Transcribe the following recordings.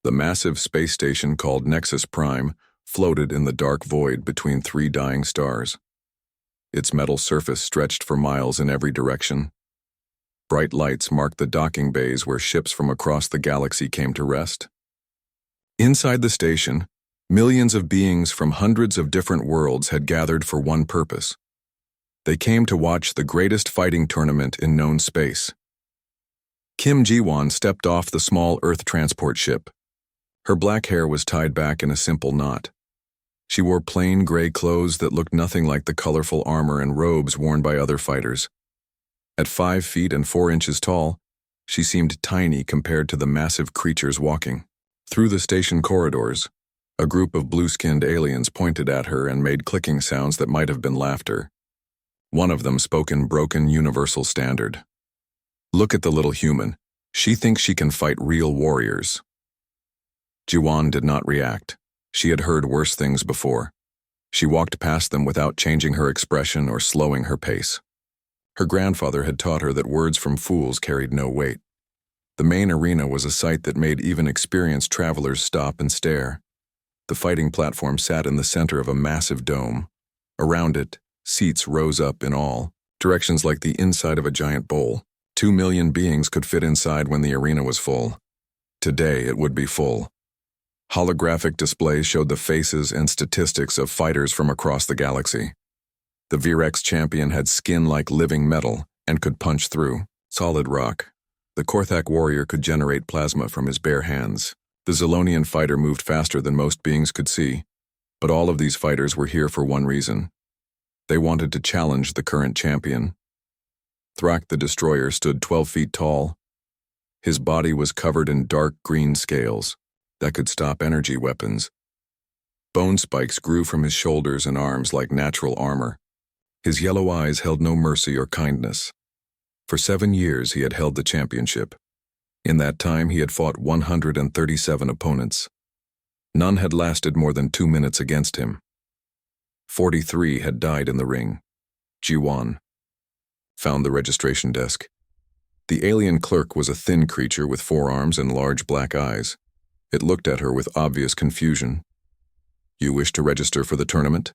The massive space station called Nexus Prime floated in the dark void between three dying stars. Its metal surface stretched for miles in every direction. Bright lights marked the docking bays where ships from across the galaxy came to rest. Inside the station, millions of beings from hundreds of different worlds had gathered for one purpose. They came to watch the greatest fighting tournament in known space. Kim Ji-won stepped off the small Earth transport ship. Her black hair was tied back in a simple knot. She wore plain gray clothes that looked nothing like the colorful armor and robes worn by other fighters. At 5 feet and 4 inches tall, she seemed tiny compared to the massive creatures walking. Through the station corridors, a group of blue-skinned aliens pointed at her and made clicking sounds that might have been laughter. One of them spoke in broken universal standard. "Look at the little human. She thinks she can fight real warriors." Ji-won did not react. She had heard worse things before. She walked past them without changing her expression or slowing her pace. Her grandfather had taught her that words from fools carried no weight. The main arena was a sight that made even experienced travelers stop and stare. The fighting platform sat in the center of a massive dome. Around it, seats rose up in all directions like the inside of a giant bowl. 2 million beings could fit inside when the arena was full. Today it would be full. Holographic displays showed the faces and statistics of fighters from across the galaxy. The Virex champion had skin like living metal and could punch through solid rock. The Korthak warrior could generate plasma from his bare hands. The Zilonian fighter moved faster than most beings could see. But all of these fighters were here for one reason. They wanted to challenge the current champion. Thrak the destroyer stood 12 feet tall. His body was covered in dark green scales that could stop energy weapons. Bone spikes grew from his shoulders and arms like natural armor. His yellow eyes held no mercy or kindness. For 7 years he had held the championship. In that time he had fought 137 opponents. None had lasted more than 2 minutes against him. 43 had died in the ring. Ji-won found the registration desk. The alien clerk was a thin creature with 4 arms and large black eyes. It looked at her with obvious confusion. "You wish to register for the tournament?"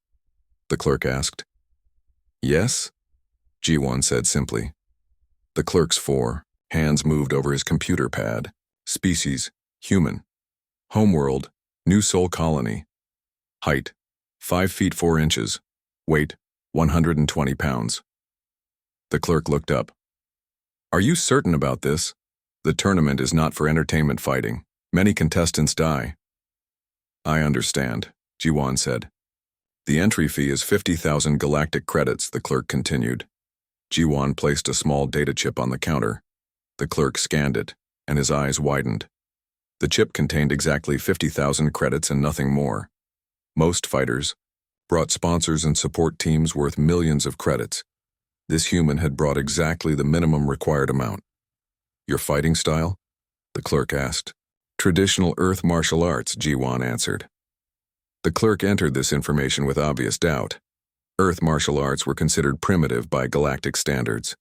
the clerk asked. "Yes," Ji-won said simply. The clerk's 4 hands moved over his computer pad. Species, human. Homeworld, New Sol Colony. Height, 5 feet 4 inches. Weight, 120 pounds. The clerk looked up. "Are you certain about this? The tournament is not for entertainment fighting. Many contestants die." "I understand," Ji-won said. "The entry fee is 50,000 galactic credits," the clerk continued. Ji-won placed a small data chip on the counter. The clerk scanned it, and his eyes widened. The chip contained exactly 50,000 credits and nothing more. Most fighters brought sponsors and support teams worth millions of credits. This human had brought exactly the minimum required amount. "Your fighting style?" the clerk asked. "Traditional Earth martial arts," Ji-won answered. The clerk entered this information with obvious doubt. Earth martial arts were considered primitive by galactic standards.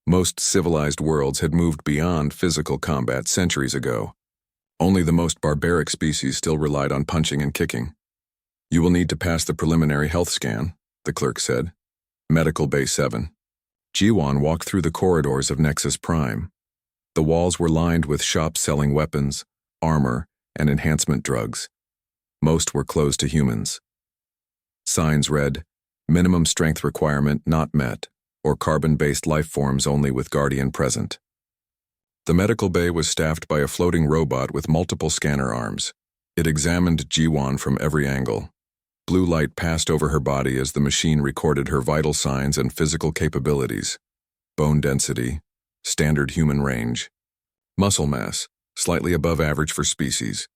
Most civilized worlds had moved beyond physical combat centuries ago. Only the most barbaric species still relied on punching and kicking. "You will need to pass the preliminary health scan," the clerk said. "Medical Bay 7. Ji-won walked through the corridors of Nexus Prime. The walls were lined with shops selling weapons, armor, and enhancement drugs. Most were closed to humans. Signs read, "Minimum strength requirement not met," or carbon-based life forms only with guardian present. The medical bay was staffed by a floating robot with multiple scanner arms. It examined Ji-won from every angle. Blue light passed over her body as the machine recorded her vital signs and physical capabilities. Bone density, standard human range. Muscle mass, slightly above average for species.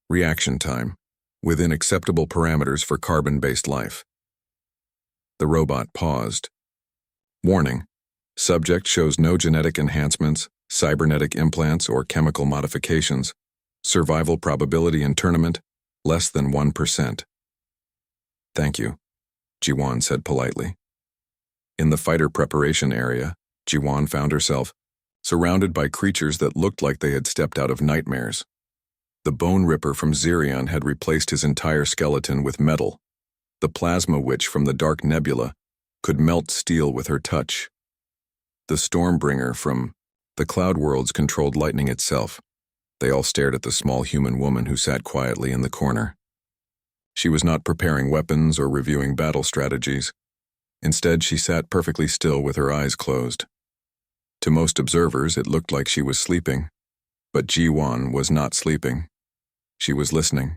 Reaction time, within acceptable parameters for carbon-based life. The robot paused. "Warning. Subject shows no genetic enhancements, cybernetic implants, or chemical modifications. Survival probability in tournament, less than 1%. "Thank you," Ji-won said politely. In the fighter preparation area, Ji-won found herself surrounded by creatures that looked like they had stepped out of nightmares. The bone ripper from Xerion had replaced his entire skeleton with metal. The plasma witch from the Dark Nebula could melt steel with her touch. The Stormbringer from the Cloud Worlds controlled lightning itself. They all stared at the small human woman who sat quietly in the corner. She was not preparing weapons or reviewing battle strategies. Instead, she sat perfectly still with her eyes closed. To most observers, it looked like she was sleeping. But Ji-won was not sleeping. She was listening.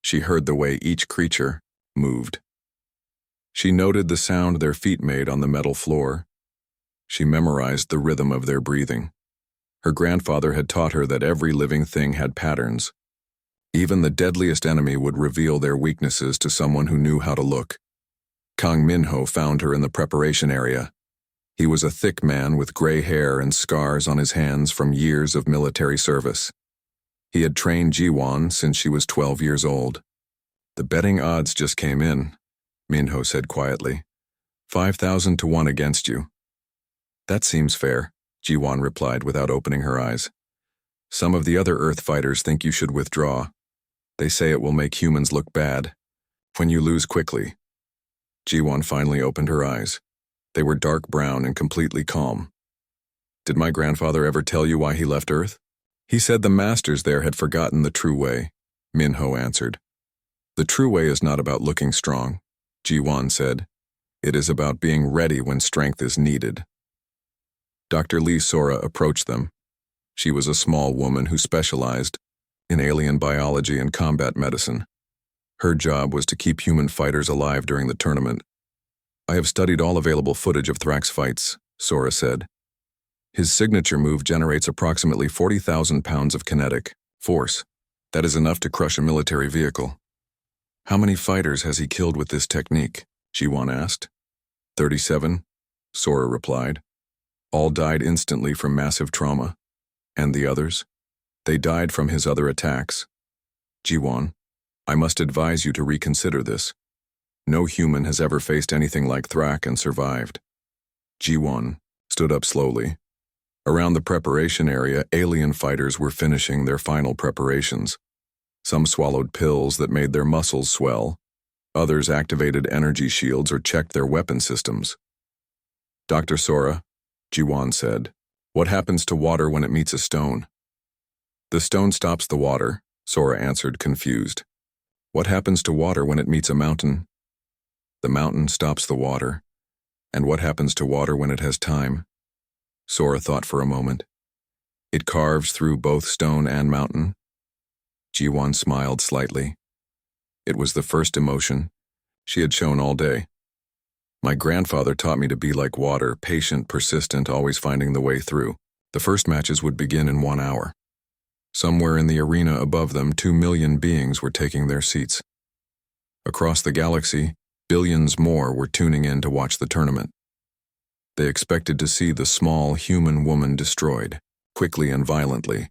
She heard the way each creature moved. She noted the sound their feet made on the metal floor. She memorized the rhythm of their breathing. Her grandfather had taught her that every living thing had patterns. Even the deadliest enemy would reveal their weaknesses to someone who knew how to look. Kang Min-ho found her in the preparation area. He was a thick man with gray hair and scars on his hands from years of military service. He had trained Ji-won since she was 12 years old. "The betting odds just came in," Min-ho said quietly. 5,000 to 1 against you." "That seems fair," Ji-won replied without opening her eyes. "Some of the other Earth fighters think you should withdraw. They say it will make humans look bad when you lose quickly." Ji-won finally opened her eyes. They were dark brown and completely calm. "Did my grandfather ever tell you why he left Earth?" "He said the masters there had forgotten the true way," Min-ho answered. "The true way is not about looking strong," Ji-won said. "It is about being ready when strength is needed." Dr. Lee Sora approached them. She was a small woman who specialized in alien biology and combat medicine. Her job was to keep human fighters alive during the tournament. "I have studied all available footage of Thrax fights," Sora said. "His signature move generates approximately 40,000 pounds of kinetic force. That is enough to crush a military vehicle." "How many fighters has he killed with this technique?" Ji-won asked. 37, Sora replied. "All died instantly from massive trauma. And the others? They died from his other attacks." "Ji-won, I must advise you to reconsider this. No human has ever faced anything like Thrak and survived." Ji-won stood up slowly. Around the preparation area, alien fighters were finishing their final preparations. Some swallowed pills that made their muscles swell. Others activated energy shields or checked their weapon systems. "Dr. Sora," Ji-won said, "what happens to water when it meets a stone?" "The stone stops the water," Sora answered, confused. "What happens to water when it meets a mountain?" "The mountain stops the water. And what happens to water when it has time?" Sora thought for a moment. "It carves through both stone and mountain." Ji-won smiled slightly. It was the first emotion she had shown all day. "My grandfather taught me to be like water, patient, persistent, always finding the way through." The first matches would begin in 1 hour. Somewhere in the arena above them, 2 million beings were taking their seats. Across the galaxy, billions more were tuning in to watch the tournament. They expected to see the small human woman destroyed, quickly and violently.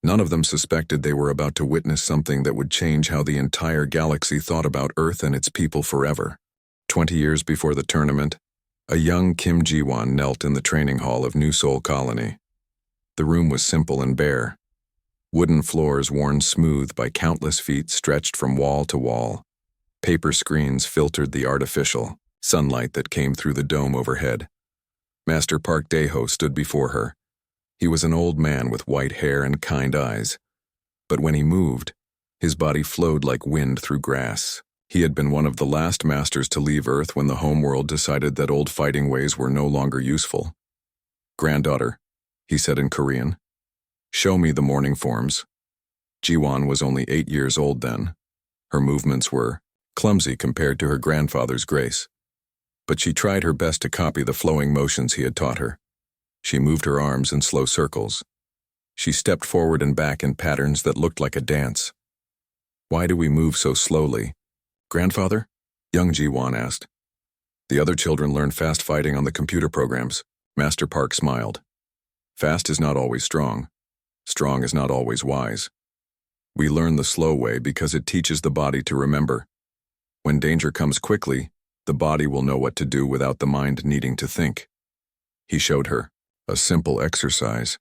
None of them suspected they were about to witness something that would change how the entire galaxy thought about Earth and its people forever. 20 years before the tournament, a young Kim Ji-won knelt in the training hall of New Seoul Colony. The room was simple and bare. Wooden floors worn smooth by countless feet stretched from wall to wall. Paper screens filtered the artificial sunlight that came through the dome overhead. Master Park Dae-ho stood before her. He was an old man with white hair and kind eyes. But when he moved, his body flowed like wind through grass. He had been one of the last masters to leave Earth when the homeworld decided that old fighting ways were no longer useful. "Granddaughter," he said in Korean, "show me the morning forms." Ji-won was only 8 years old then. Her movements were clumsy compared to her grandfather's grace. But she tried her best to copy the flowing motions he had taught her. She moved her arms in slow circles. She stepped forward and back in patterns that looked like a dance. "Why do we move so slowly, Grandfather?" young Ji-won asked. "The other children learn fast fighting on the computer programs." Master Park smiled. "Fast is not always strong. Strong is not always wise. We learn the slow way because it teaches the body to remember. When danger comes quickly, the body will know what to do without the mind needing to think." He showed her a simple exercise.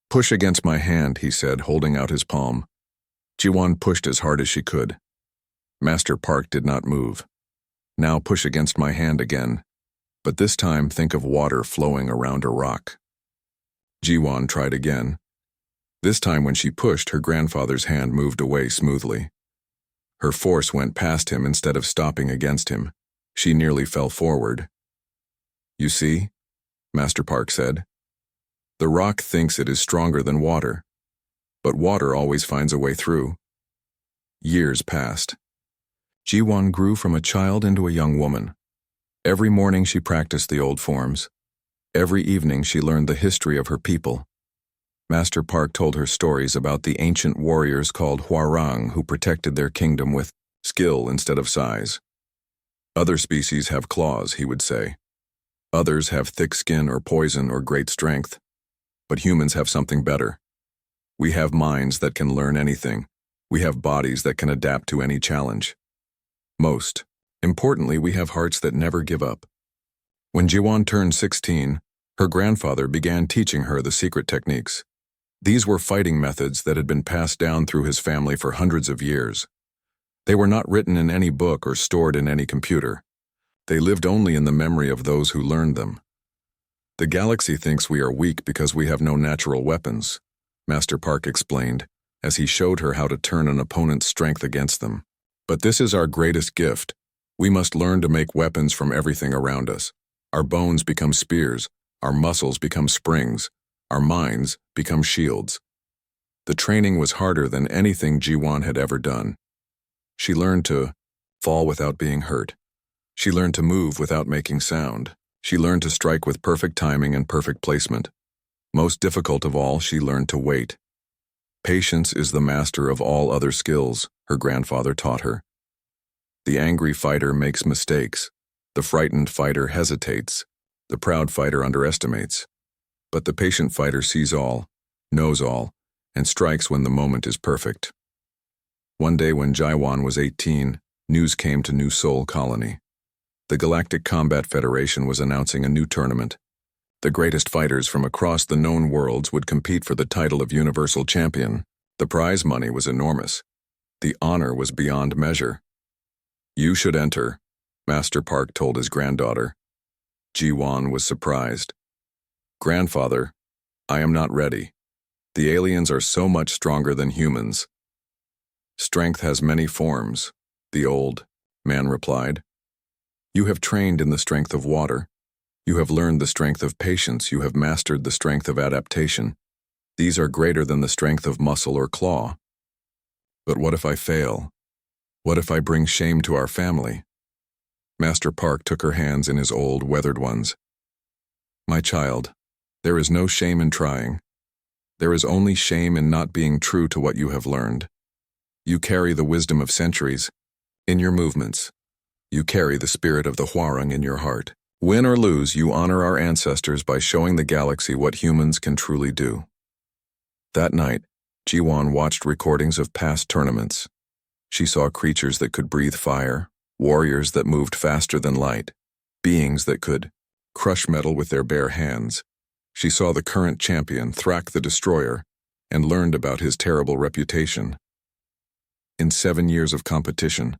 "Push against my hand," he said, holding out his palm. Jiwon pushed as hard as she could. Master Park did not move. Now push against my hand again, but this time think of water flowing around a rock. Jiwon tried again. This time when she pushed, her grandfather's hand moved away smoothly. Her force went past him instead of stopping against him. She nearly fell forward. You see, Master Park said. The rock thinks it is stronger than water, but water always finds a way through. Years passed. Jiwon grew from a child into a young woman. Every morning she practiced the old forms. Every evening she learned the history of her people. Master Park told her stories about the ancient warriors called Hwarang who protected their kingdom with skill instead of size. Other species have claws, he would say. Others have thick skin or poison or great strength. But humans have something better. We have minds that can learn anything. We have bodies that can adapt to any challenge. Most importantly, we have hearts that never give up. When Jiwon turned 16, her grandfather began teaching her the secret techniques. These were fighting methods that had been passed down through his family for hundreds of years. They were not written in any book or stored in any computer. They lived only in the memory of those who learned them. The galaxy thinks we are weak because we have no natural weapons, Master Park explained, as he showed her how to turn an opponent's strength against them. But this is our greatest gift. We must learn to make weapons from everything around us. Our bones become spears, our muscles become springs, our minds become shields. The training was harder than anything Jiwon had ever done. She learned to fall without being hurt. She learned to move without making sound. She learned to strike with perfect timing and perfect placement. Most difficult of all, she learned to wait. Patience is the master of all other skills, her grandfather taught her. The angry fighter makes mistakes. The frightened fighter hesitates. The proud fighter underestimates. But the patient fighter sees all, knows all, and strikes when the moment is perfect. One day when Jiwon was 18, news came to New Seoul Colony. The Galactic Combat Federation was announcing a new tournament. The greatest fighters from across the known worlds would compete for the title of Universal Champion. The prize money was enormous. The honor was beyond measure. You should enter, Master Park told his granddaughter. Jiwon was surprised. Grandfather, I am not ready. The aliens are so much stronger than humans. Strength has many forms, the old man replied. You have trained in the strength of water. You have learned the strength of patience. You have mastered the strength of adaptation. These are greater than the strength of muscle or claw. But what if I fail? What if I bring shame to our family? Master Park took her hands in his old, weathered ones. My child, there is no shame in trying. There is only shame in not being true to what you have learned. You carry the wisdom of centuries in your movements. You carry the spirit of the Hwarang in your heart. Win or lose, you honor our ancestors by showing the galaxy what humans can truly do. That night, Jiwon watched recordings of past tournaments. She saw creatures that could breathe fire, warriors that moved faster than light, beings that could crush metal with their bare hands. She saw the current champion, Thrak the Destroyer, and learned about his terrible reputation. In 7 years of competition,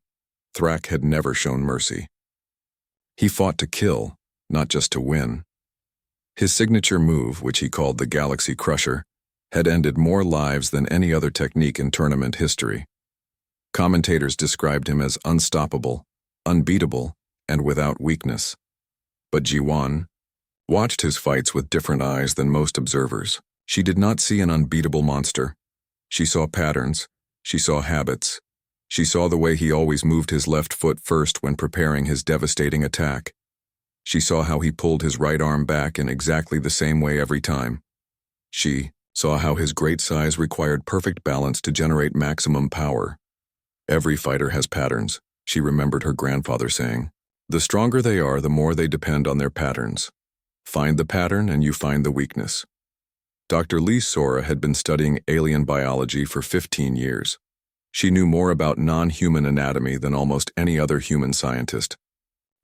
Thrak had never shown mercy. He fought to kill, not just to win. His signature move, which he called the Galaxy Crusher, had ended more lives than any other technique in tournament history. Commentators described him as unstoppable, unbeatable, and without weakness. But Jiwon watched his fights with different eyes than most observers. She did not see an unbeatable monster. She saw patterns. She saw habits. She saw the way he always moved his left foot first when preparing his devastating attack. She saw how he pulled his right arm back in exactly the same way every time. She saw how his great size required perfect balance to generate maximum power. Every fighter has patterns, she remembered her grandfather saying. The stronger they are, the more they depend on their patterns. Find the pattern and you find the weakness. Dr. Lee Sora had been studying alien biology for 15 years. She knew more about non-human anatomy than almost any other human scientist.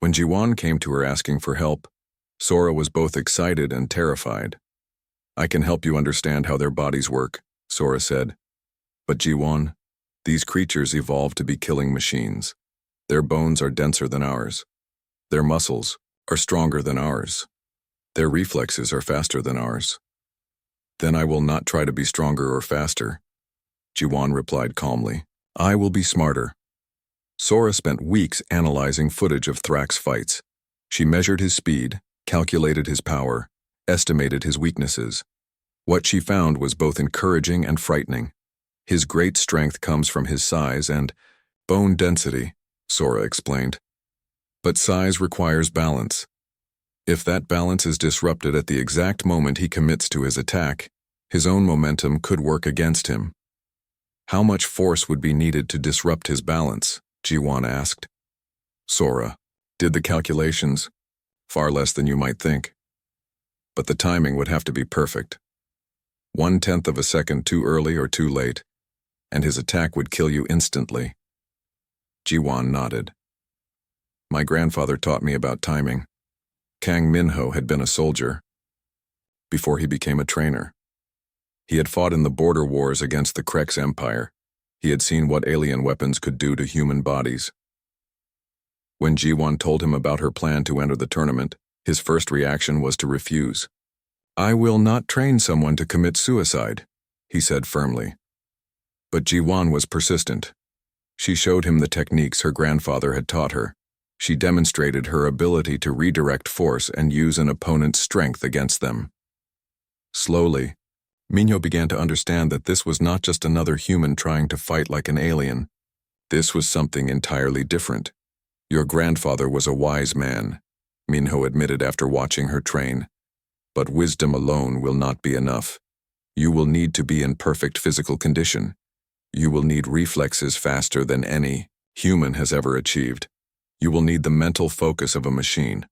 When Jiwon came to her asking for help, Sora was both excited and terrified. I can help you understand how their bodies work, Sora said. But Jiwon, These creatures evolved to be killing machines. Their bones are denser than ours. Their muscles are stronger than ours. Their reflexes are faster than ours. Then I will not try to be stronger or faster, Jiwan replied calmly. I will be smarter. Sora spent weeks analyzing footage of Thrak's fights. She measured his speed, calculated his power, estimated his weaknesses. What she found was both encouraging and frightening. His great strength comes from his size and bone density, Sora explained. But size requires balance. If that balance is disrupted at the exact moment he commits to his attack, his own momentum could work against him. How much force would be needed to disrupt his balance? Jiwan asked. Sora did the calculations. Far less than you might think. But the timing would have to be perfect. 1/10 of a second too early or too late, and his attack would kill you instantly. Jiwan nodded. My grandfather taught me about timing. Kang Minho had been a soldier before he became a trainer. He had fought in the border wars against the Krex Empire. He had seen what alien weapons could do to human bodies. When Jiwan told him about her plan to enter the tournament, his first reaction was to refuse. I will not train someone to commit suicide, he said firmly. But Jiwan was persistent. She showed him the techniques her grandfather had taught her. She demonstrated her ability to redirect force and use an opponent's strength against them. Slowly, Minho began to understand that this was not just another human trying to fight like an alien. This was something entirely different. Your grandfather was a wise man, Minho admitted after watching her train. But wisdom alone will not be enough. You will need to be in perfect physical condition. You will need reflexes faster than any human has ever achieved. You will need the mental focus of a machine.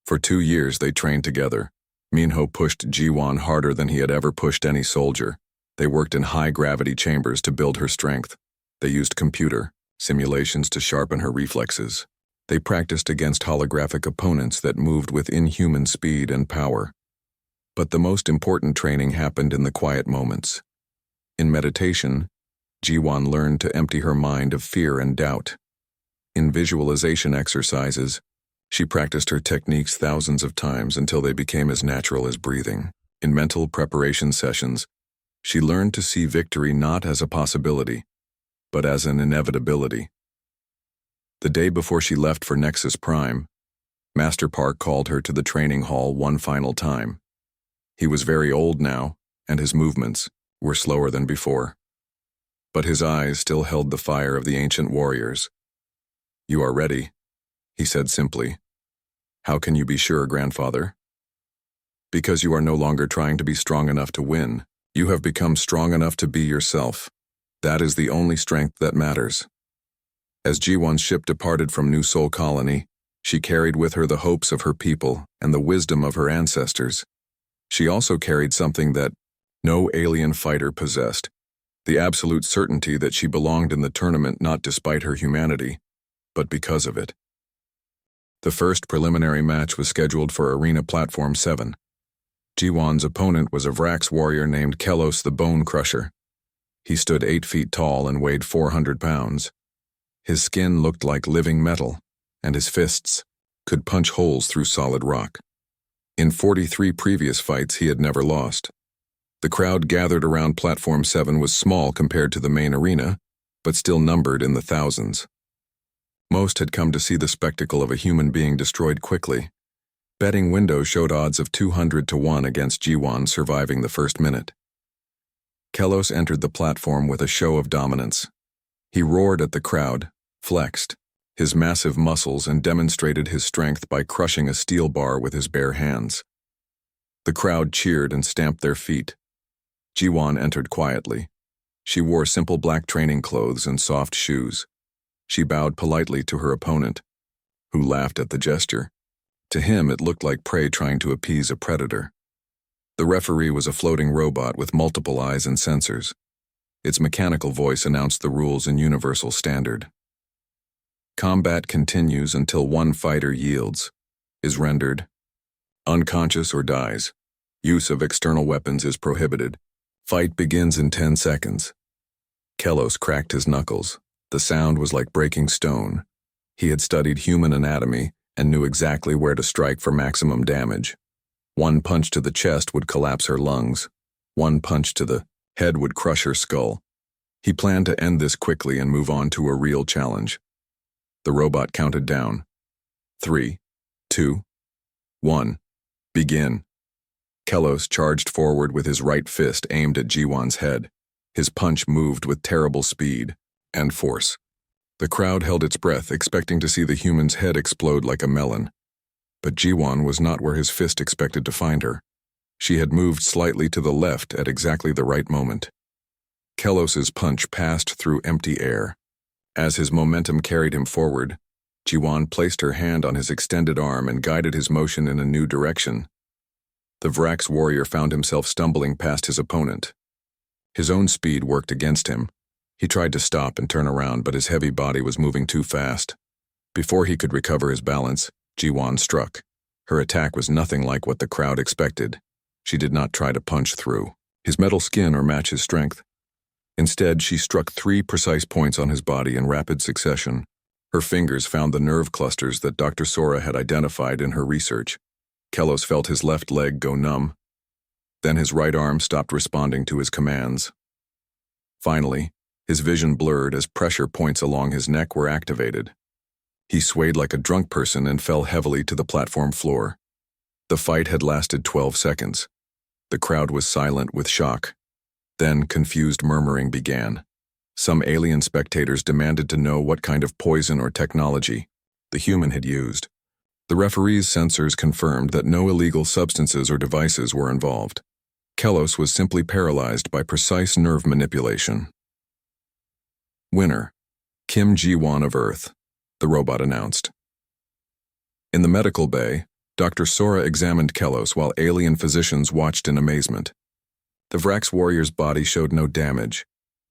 For 2 years they trained together. Minho pushed Jiwan harder than he had ever pushed any soldier. They worked in high-gravity chambers to build her strength. They used computer simulations to sharpen her reflexes. They practiced against holographic opponents that moved with inhuman speed and power. But the most important training happened in the quiet moments. In meditation, Jiwan learned to empty her mind of fear and doubt. In visualization exercises, she practiced her techniques thousands of times until they became as natural as breathing. In mental preparation sessions, she learned to see victory not as a possibility, but as an inevitability. The day before she left for Nexus Prime, Master Park called her to the training hall one final time. He was very old now, and his movements were slower than before. But his eyes still held the fire of the ancient warriors. You are ready, he said simply. How can you be sure, grandfather? Because you are no longer trying to be strong enough to win. You have become strong enough to be yourself. That is the only strength that matters. As Jiwan's ship departed from New Soul Colony, she carried with her the hopes of her people and the wisdom of her ancestors. She also carried something that no alien fighter possessed, the absolute certainty that she belonged in the tournament not despite her humanity, but because of it. The first preliminary match was scheduled for Arena Platform 7. Jiwan's opponent was a Vrax warrior named Kelos the Bone Crusher. He stood 8 feet tall and weighed 400 pounds. His skin looked like living metal, and his fists could punch holes through solid rock. In 43 previous fights, he had never lost. The crowd gathered around Platform 7 was small compared to the main arena, but still numbered in the thousands. Most had come to see the spectacle of a human being destroyed quickly. Betting windows showed odds of 200 to 1 against Jiwan surviving the first minute. Kelos entered the platform with a show of dominance. He roared at the crowd, flexed his massive muscles, and demonstrated his strength by crushing a steel bar with his bare hands. The crowd cheered and stamped their feet. Jiwan entered quietly. She wore simple black training clothes and soft shoes. She bowed politely to her opponent, who laughed at the gesture. To him, it looked like prey trying to appease a predator. The referee was a floating robot with multiple eyes and sensors. Its mechanical voice announced the rules in Universal Standard. Combat continues until one fighter yields, is rendered unconscious, or dies. Use of external weapons is prohibited. Fight begins in 10 seconds. Kelos cracked his knuckles. The sound was like breaking stone. He had studied human anatomy and knew exactly where to strike for maximum damage. One punch to the chest would collapse her lungs. One punch to the head would crush her skull. He planned to end this quickly and move on to a real challenge. The robot counted down. 3, 2, 1. Begin. Kelos charged forward with his right fist aimed at Jiwan's head. His punch moved with terrible speed and force. The crowd held its breath, expecting to see the human's head explode like a melon. But Jiwan was not where his fist expected to find her. She had moved slightly to the left at exactly the right moment. Kelos's punch passed through empty air. As his momentum carried him forward, Jiwan placed her hand on his extended arm and guided his motion in a new direction. The Vrax warrior found himself stumbling past his opponent. His own speed worked against him. He tried to stop and turn around, but his heavy body was moving too fast. Before he could recover his balance, Jiwan struck. Her attack was nothing like what the crowd expected. She did not try to punch through his metal skin or match his strength. Instead, she struck 3 precise points on his body in rapid succession. Her fingers found the nerve clusters that Dr. Sora had identified in her research. Kelos felt his left leg go numb. Then his right arm stopped responding to his commands. Finally, his vision blurred as pressure points along his neck were activated. He swayed like a drunk person and fell heavily to the platform floor. The fight had lasted 12 seconds. The crowd was silent with shock. Then confused murmuring began. Some alien spectators demanded to know what kind of poison or technology the human had used. The referee's sensors confirmed that no illegal substances or devices were involved. Kelos was simply paralyzed by precise nerve manipulation. Winner, Kim Ji-won of Earth, the robot announced. In the medical bay, Dr. Sora examined Kelos while alien physicians watched in amazement. The Vrax warrior's body showed no damage.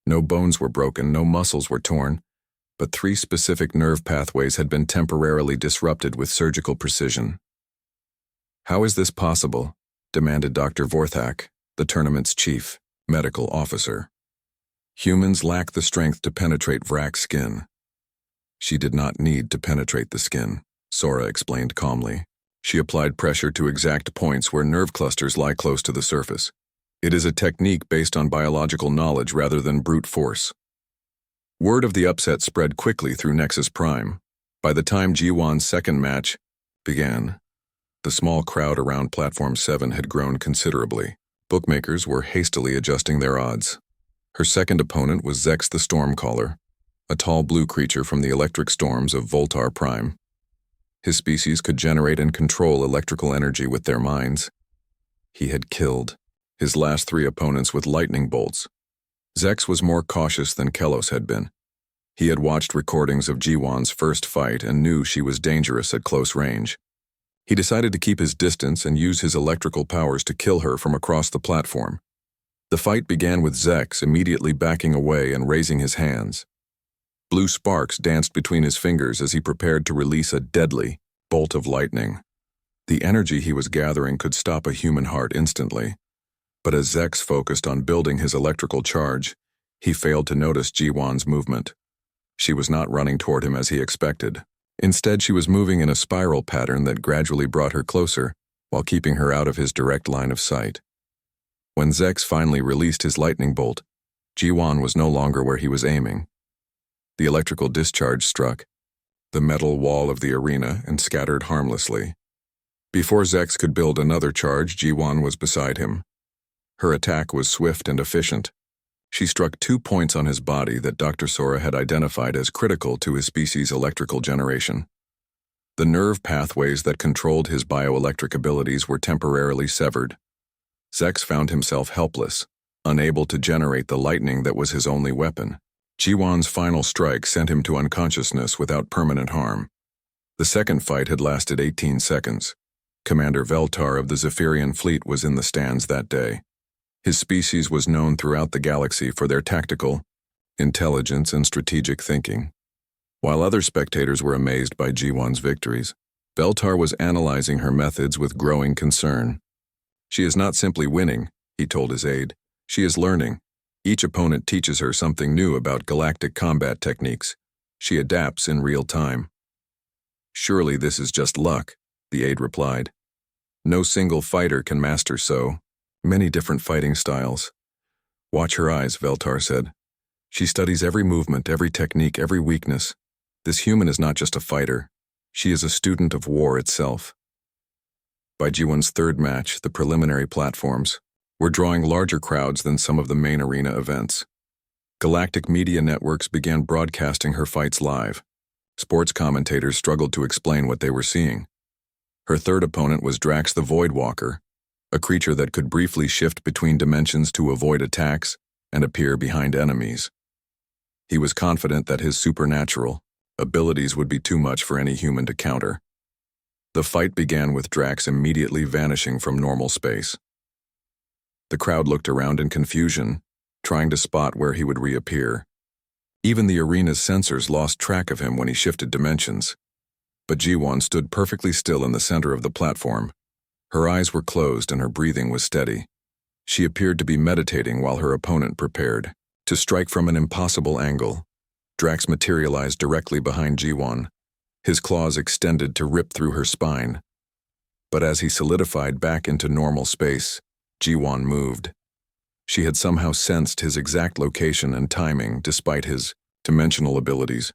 No bones were broken, no muscles were torn, but 3 specific nerve pathways had been temporarily disrupted with surgical precision. "How is this possible?" demanded Dr. Vorthak, the tournament's chief medical officer. "Humans lack the strength to penetrate Vrax skin." "She did not need to penetrate the skin," Sora explained calmly. "She applied pressure to exact points where nerve clusters lie close to the surface. It is a technique based on biological knowledge rather than brute force." Word of the upset spread quickly through Nexus Prime. By the time Jiwan's second match began, the small crowd around Platform 7 had grown considerably. Bookmakers were hastily adjusting their odds. Her second opponent was Zex the Stormcaller, a tall blue creature from the electric storms of Voltar Prime. His species could generate and control electrical energy with their minds. He had killed his last 3 opponents with lightning bolts. Zex was more cautious than Kelos had been. He had watched recordings of Jiwan's first fight and knew she was dangerous at close range. He decided to keep his distance and use his electrical powers to kill her from across the platform. The fight began with Zex immediately backing away and raising his hands. Blue sparks danced between his fingers as he prepared to release a deadly bolt of lightning. The energy he was gathering could stop a human heart instantly. But as Zex focused on building his electrical charge, he failed to notice Jiwan's movement. She was not running toward him as he expected. Instead, she was moving in a spiral pattern that gradually brought her closer, while keeping her out of his direct line of sight. When Zex finally released his lightning bolt, Jiwan was no longer where he was aiming. The electrical discharge struck the metal wall of the arena and scattered harmlessly. Before Zex could build another charge, Jiwan was beside him. Her attack was swift and efficient. She struck 2 points on his body that Dr. Sora had identified as critical to his species' electrical generation. The nerve pathways that controlled his bioelectric abilities were temporarily severed. Zex found himself helpless, unable to generate the lightning that was his only weapon. Jiwan's final strike sent him to unconsciousness without permanent harm. The second fight had lasted 18 seconds. Commander Veltar of the Zephyrian fleet was in the stands that day. His species was known throughout the galaxy for their tactical intelligence and strategic thinking. While other spectators were amazed by Jiwan's victories, Veltar was analyzing her methods with growing concern. "She is not simply winning," he told his aide. "She is learning. Each opponent teaches her something new about galactic combat techniques. She adapts in real time. Surely this is just luck, the aide replied. No single fighter can master so many different fighting styles. Watch her eyes, Veltar said. She studies every movement, every technique, every weakness. This human is not just a fighter. She is a student of war itself. By G1's third match, the preliminary platforms were drawing larger crowds than some of the main arena events. Galactic media networks began broadcasting her fights live. Sports commentators struggled to explain what they were seeing. Her third opponent was Drax the Voidwalker, a creature that could briefly shift between dimensions to avoid attacks and appear behind enemies. He was confident that his supernatural abilities would be too much for any human to counter. The fight began with Drax immediately vanishing from normal space. The crowd looked around in confusion, trying to spot where he would reappear. Even the arena's sensors lost track of him when he shifted dimensions. But G1 stood perfectly still in the center of the platform. Her eyes were closed and her breathing was steady. She appeared to be meditating while her opponent prepared to strike from an impossible angle. Drax materialized directly behind G1, his claws extended to rip through her spine. But as he solidified back into normal space, G1 moved. She had somehow sensed his exact location and timing despite his dimensional abilities.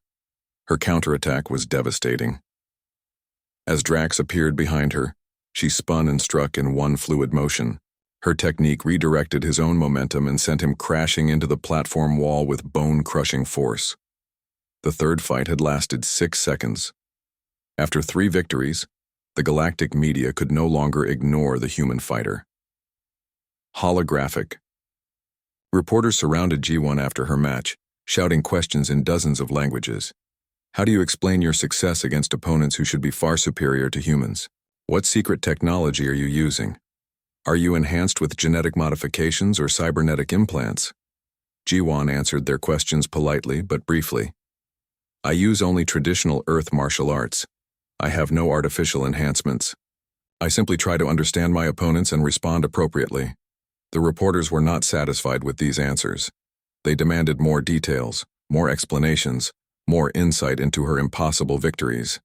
Her counterattack was devastating. As Drax appeared behind her, she spun and struck in one fluid motion. Her technique redirected his own momentum and sent him crashing into the platform wall with bone-crushing force. The third fight had lasted 6 seconds. After 3 victories, the galactic media could no longer ignore the human fighter. Holographic. Reporters surrounded G1 after her match, shouting questions in dozens of languages. How do you explain your success against opponents who should be far superior to humans? What secret technology are you using? Are you enhanced with genetic modifications or cybernetic implants? G1 answered their questions politely but briefly. I use only traditional Earth martial arts. I have no artificial enhancements. I simply try to understand my opponents and respond appropriately. The reporters were not satisfied with these answers. They demanded more details, more explanations, more insight into her impossible victories.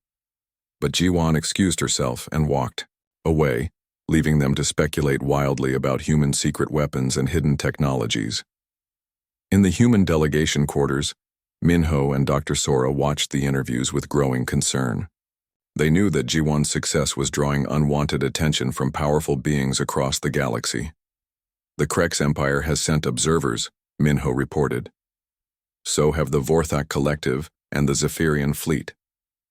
But G1 excused herself and walked away, leaving them to speculate wildly about human secret weapons and hidden technologies. In the human delegation quarters, Minho and Dr. Sora watched the interviews with growing concern. They knew that G1's success was drawing unwanted attention from powerful beings across the galaxy. The Krex Empire has sent observers, Minho reported. So have the Vorthak Collective and the Zephyrian Fleet.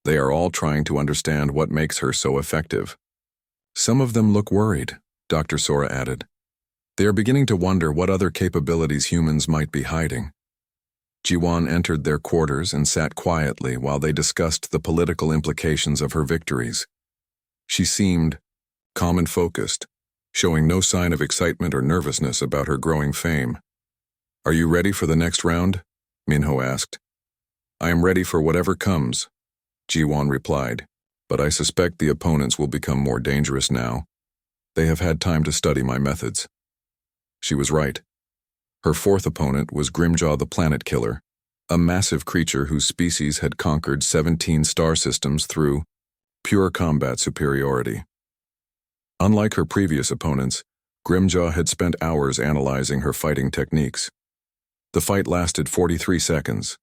They are all trying to understand what makes her so effective. Some of them look worried, Dr. Sora added. They are beginning to wonder what other capabilities humans might be hiding. G1 entered their quarters and sat quietly while they discussed the political implications of her victories. She seemed calm and focused, showing no sign of excitement or nervousness about her growing fame. Are you ready for the next round? Minho asked. I am ready for whatever comes, G1 replied, but I suspect the opponents will become more dangerous now. They have had time to study my methods. She was right. Her fourth opponent was Grimjaw the Planet Killer, a massive creature whose species had conquered 17 star systems through pure combat superiority. Unlike her previous opponents, Grimjaw had spent hours analyzing her fighting techniques. The fight lasted 43 seconds.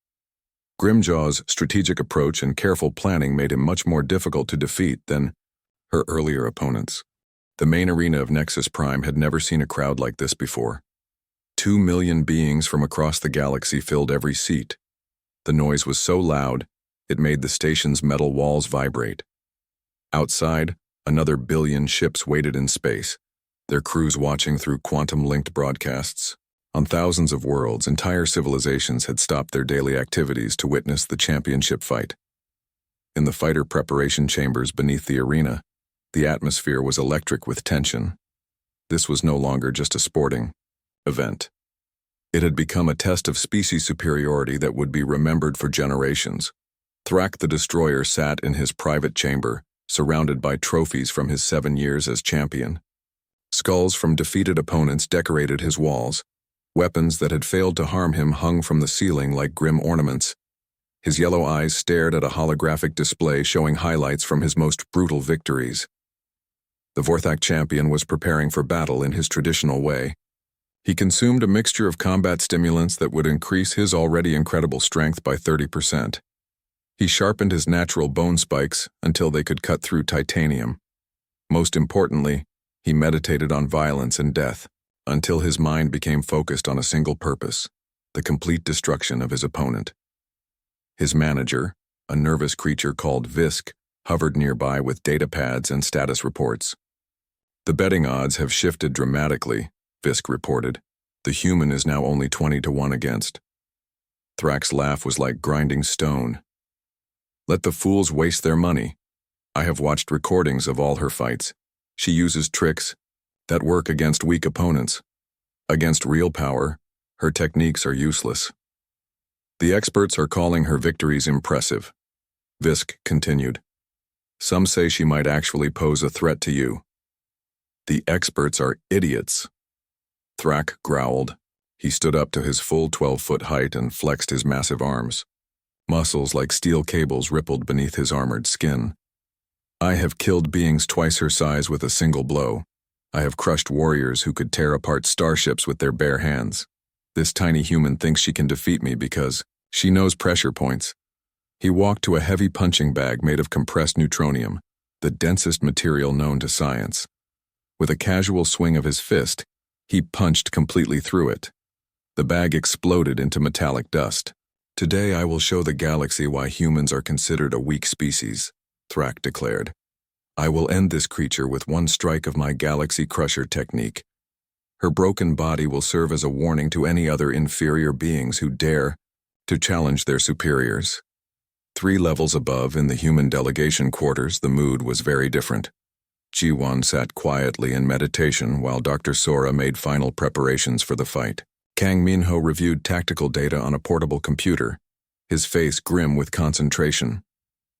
Grimjaw's strategic approach and careful planning made him much more difficult to defeat than her earlier opponents. The main arena of Nexus Prime had never seen a crowd like this before. 2 million beings from across the galaxy filled every seat. The noise was so loud, it made the station's metal walls vibrate. Outside, another billion ships waited in space, their crews watching through quantum-linked broadcasts. On thousands of worlds, entire civilizations had stopped their daily activities to witness the championship fight. In the fighter preparation chambers beneath the arena, the atmosphere was electric with tension. This was no longer just a sporting event. It had become a test of species superiority that would be remembered for generations. Thrak the Destroyer sat in his private chamber, surrounded by trophies from his 7 years as champion. Skulls from defeated opponents decorated his walls, Weapons that had failed to harm him hung from the ceiling like grim ornaments. His yellow eyes stared at a holographic display showing highlights from his most brutal victories. The Vorthak champion was preparing for battle in his traditional way. He consumed a mixture of combat stimulants that would increase his already incredible strength by 30%. He sharpened his natural bone spikes until they could cut through titanium. Most importantly, he meditated on violence and death until his mind became focused on a single purpose: the complete destruction of his opponent. His manager, a nervous creature called Visk, hovered nearby with data pads and status reports. "The betting odds have shifted dramatically," Visk reported. "The human is now only 20-1 against." Thrak's laugh was like grinding stone. "Let the fools waste their money. I have watched recordings of all her fights. She uses tricks that work against weak opponents. Against real power, her techniques are useless. The experts are calling her victories impressive," Visk continued. "Some say she might actually pose a threat to you." "The experts are idiots," Thrak growled. He stood up to his full 12-foot height and flexed his massive arms. Muscles like steel cables rippled beneath his armored skin. "I have killed beings twice her size with a single blow. I have crushed warriors who could tear apart starships with their bare hands. This tiny human thinks she can defeat me because she knows pressure points." He walked to a heavy punching bag made of compressed neutronium, the densest material known to science. With a casual swing of his fist, he punched completely through it. The bag exploded into metallic dust. "Today I will show the galaxy why humans are considered a weak species," Thrak declared. "I will end this creature with one strike of my Galaxy Crusher technique. Her broken body will serve as a warning to any other inferior beings who dare to challenge their superiors." 3 levels above, in the human delegation quarters, the mood was very different. Jiwan sat quietly in meditation while Dr. Sora made final preparations for the fight. Kang Minho reviewed tactical data on a portable computer, his face grim with concentration.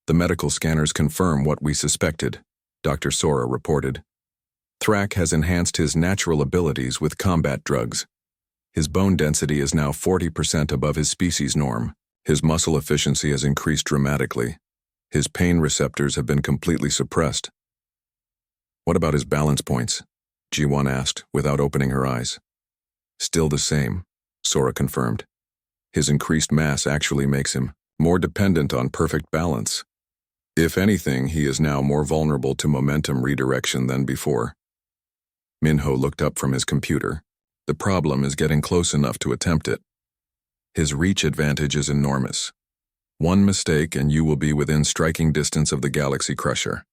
"The medical scanners confirm what we suspected," Dr. Sora reported. "Thrak has enhanced his natural abilities with combat drugs. His bone density is now 40% above his species norm. His muscle efficiency has increased dramatically. His pain receptors have been completely suppressed." "What about his balance points?" Jiwan asked, without opening her eyes. "Still the same," Sora confirmed. "His increased mass actually makes him more dependent on perfect balance. If anything, he is now more vulnerable to momentum redirection than before." Minho looked up from his computer. "The problem is getting close enough to attempt it. His reach advantage is enormous. One mistake and you will be within striking distance of the Galaxy Crusher."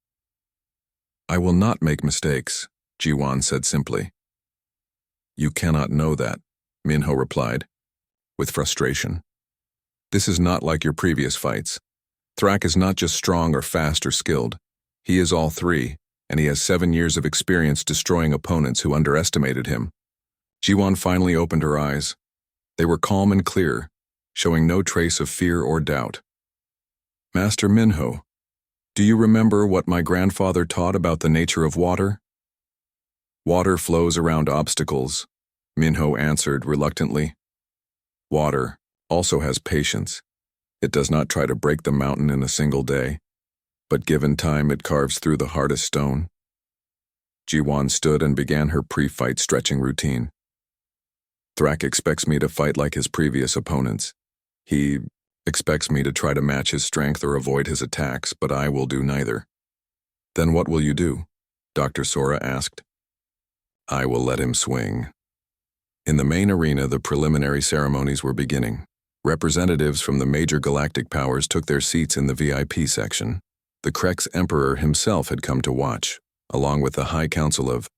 "I will not make mistakes," Jiwan said simply. "You cannot know that," Minho replied, with frustration. "This is not like your previous fights. Thrak is not just strong or fast or skilled. He is all three, and he has 7 years of experience destroying opponents who underestimated him." Jiwan finally opened her eyes. They were calm and clear, showing no trace of fear or doubt. "Master Minho, do you remember what my grandfather taught about the nature of water?" "Water flows around obstacles," Minho answered reluctantly. "Water also has patience. It does not try to break the mountain in a single day, but given time it carves through the hardest stone." Jiwan stood and began her pre-fight stretching routine. "Thrak expects me to fight like his previous opponents. He expects me to try to match his strength or avoid his attacks, but I will do neither." "Then what will you do?" Dr. Sora asked. "I will let him swing." In the main arena, the preliminary ceremonies were beginning. Representatives from the major galactic powers took their seats in the VIP section. The Krex Emperor himself had come to watch, along with the High Council of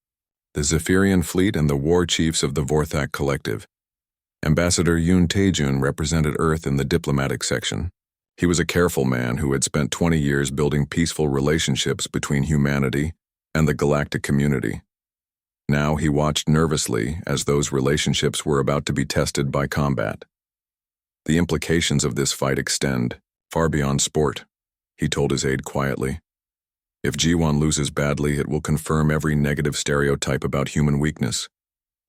the Zephyrian Fleet and the War Chiefs of the Vorthak Collective. Ambassador Yoon Taejun represented Earth in the diplomatic section. He was a careful man who had spent 20 years building peaceful relationships between humanity and the galactic community. Now he watched nervously as those relationships were about to be tested by combat. "The implications of this fight extend far beyond sport," he told his aide quietly. "If Jiwan loses badly, it will confirm every negative stereotype about human weakness.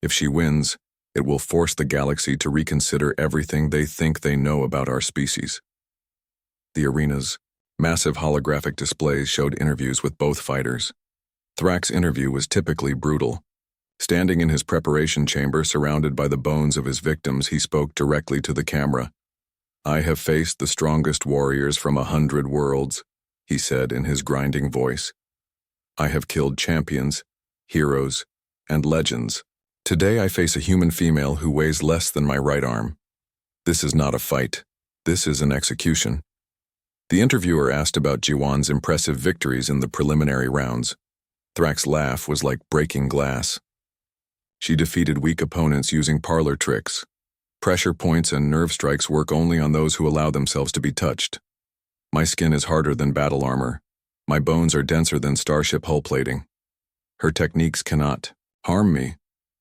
If she wins, It will force the galaxy to reconsider everything they think they know about our species. The arena's massive holographic displays showed interviews with both fighters. Thrak's interview was typically brutal. Standing in his preparation chamber surrounded by the bones of his victims, he spoke directly to the camera. "I have faced the strongest warriors from 100 worlds," he said in his grinding voice. "I have killed champions, heroes, and legends. Today I face a human female who weighs less than my right arm. This is not a fight. This is an execution." The interviewer asked about Jiwan's impressive victories in the preliminary rounds. Thrak's laugh was like breaking glass. "She defeated weak opponents using parlor tricks. Pressure points and nerve strikes work only on those who allow themselves to be touched. My skin is harder than battle armor. My bones are denser than starship hull plating. Her techniques cannot harm me."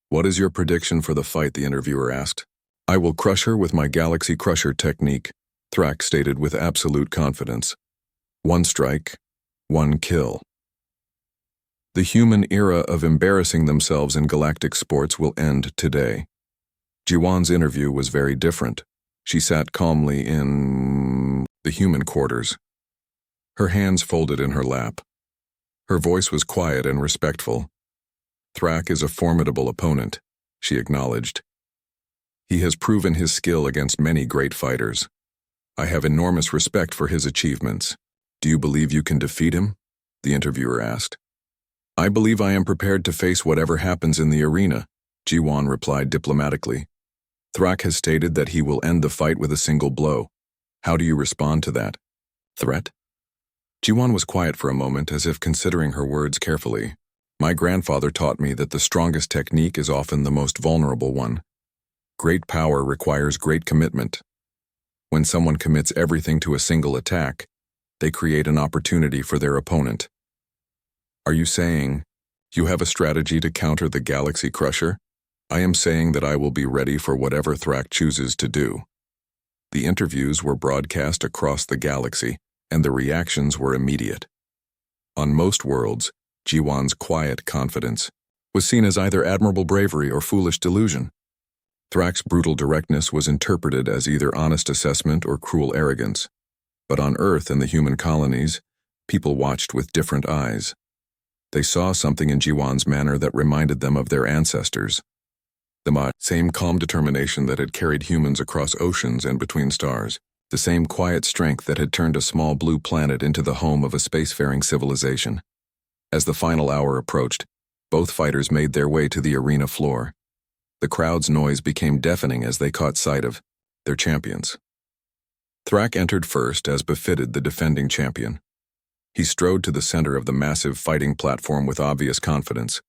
"What is your prediction for the fight?" the interviewer asked. "I will crush her with my Galaxy Crusher technique," Thrak stated with absolute confidence. "One strike, one kill." The human era of embarrassing themselves in galactic sports will end today. Jiwan's interview was very different. She sat calmly in the human quarters, her hands folded in her lap. Her voice was quiet and respectful. "Thrak is a formidable opponent," she acknowledged. "He has proven his skill against many great fighters. I have enormous respect for his achievements. Do you believe you can defeat him?" the interviewer asked. "I believe I am prepared to face whatever happens in the arena," Jiwan replied diplomatically. "Thrak has stated that he will end the fight with a single blow. How do you respond to that threat?" Jiwan was quiet for a moment, as if considering her words carefully. "My grandfather taught me that the strongest technique is often the most vulnerable one. Great power requires great commitment. When someone commits everything to a single attack, they create an opportunity for their opponent." "Are you saying you have a strategy to counter the Galaxy Crusher?" "I am saying that I will be ready for whatever Thrak chooses to do." The interviews were broadcast across the galaxy, and the reactions were immediate. On most worlds, Jiwan's quiet confidence was seen as either admirable bravery or foolish delusion. Thrak's brutal directness was interpreted as either honest assessment or cruel arrogance. But on Earth and the human colonies, people watched with different eyes. They saw something in Jiwan's manner that reminded them of their ancestors. The same calm determination that had carried humans across oceans and between stars. The same quiet strength that had turned a small blue planet into the home of a spacefaring civilization. As the final hour approached, both fighters made their way to the arena floor. The crowd's noise became deafening as they caught sight of their champions. Thrak entered first, as befitted the defending champion. He strode to the center of the massive fighting platform with obvious confidence.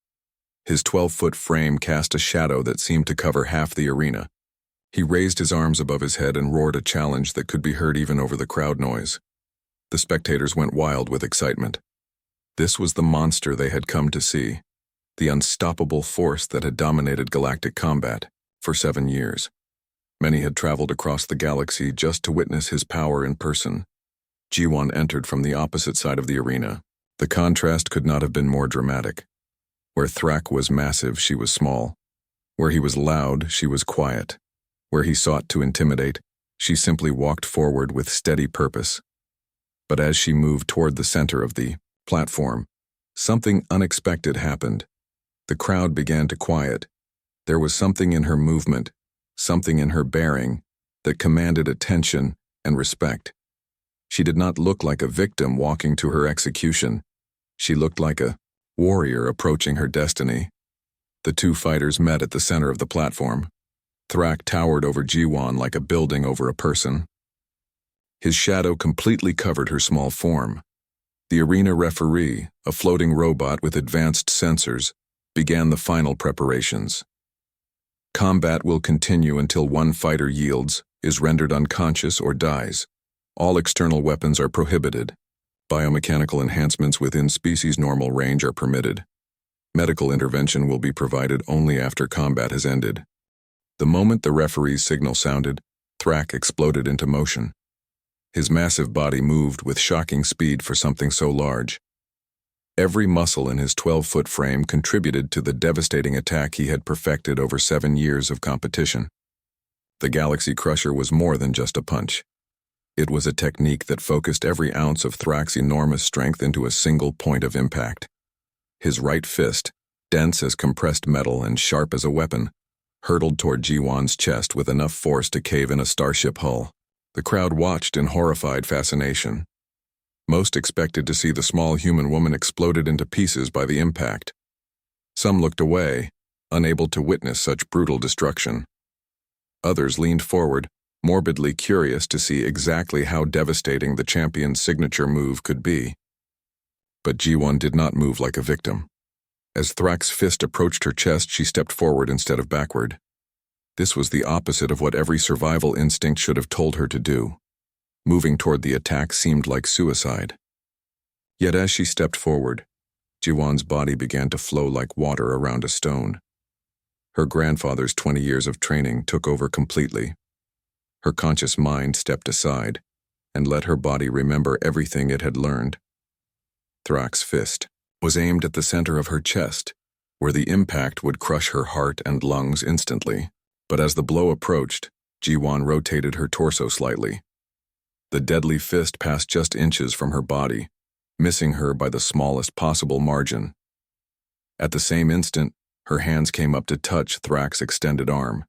His 12-foot frame cast a shadow that seemed to cover half the arena. He raised his arms above his head and roared a challenge that could be heard even over the crowd noise. The spectators went wild with excitement. This was the monster they had come to see, the unstoppable force that had dominated galactic combat for 7 years. Many had traveled across the galaxy just to witness his power in person. Jiwan entered from the opposite side of the arena. The contrast could not have been more dramatic. Where Thrak was massive, she was small. Where he was loud, she was quiet. Where he sought to intimidate, she simply walked forward with steady purpose. But as she moved toward the center of the platform, something unexpected happened. The crowd began to quiet. There was something in her movement, something in her bearing, that commanded attention and respect. She did not look like a victim walking to her execution. She looked like a warrior approaching her destiny. The two fighters met at the center of the platform. Thrak towered over Jiwan like a building over a person. His shadow completely covered her small form. The arena referee, a floating robot with advanced sensors, began the final preparations. Combat will continue until one fighter yields, is rendered unconscious, or dies. All external weapons are prohibited. Biomechanical enhancements within species normal range are permitted. Medical intervention will be provided only after combat has ended. The moment the referee's signal sounded, Thrak exploded into motion. His massive body moved with shocking speed for something so large. Every muscle in his 12-foot frame contributed to the devastating attack he had perfected over 7 years of competition. The Galaxy Crusher was more than just a punch. It was a technique that focused every ounce of Thrax's enormous strength into a single point of impact. His right fist, dense as compressed metal and sharp as a weapon, hurtled toward Ji-won's chest with enough force to cave in a starship hull. The crowd watched in horrified fascination. Most expected to see the small human woman exploded into pieces by the impact. Some looked away, unable to witness such brutal destruction. Others leaned forward, morbidly curious to see exactly how devastating the champion's signature move could be. But Ji-won did not move like a victim. As Thrax's fist approached her chest, she stepped forward instead of backward. This was the opposite of what every survival instinct should have told her to do. Moving toward the attack seemed like suicide. Yet as she stepped forward, Ji-won's body began to flow like water around a stone. Her grandfather's 20 years of training took over completely. Her conscious mind stepped aside and let her body remember everything it had learned. Thrax's fist was aimed at the center of her chest, where the impact would crush her heart and lungs instantly. But as the blow approached, Ji-won rotated her torso slightly. The deadly fist passed just inches from her body, missing her by the smallest possible margin. At the same instant, her hands came up to touch Thrax's extended arm.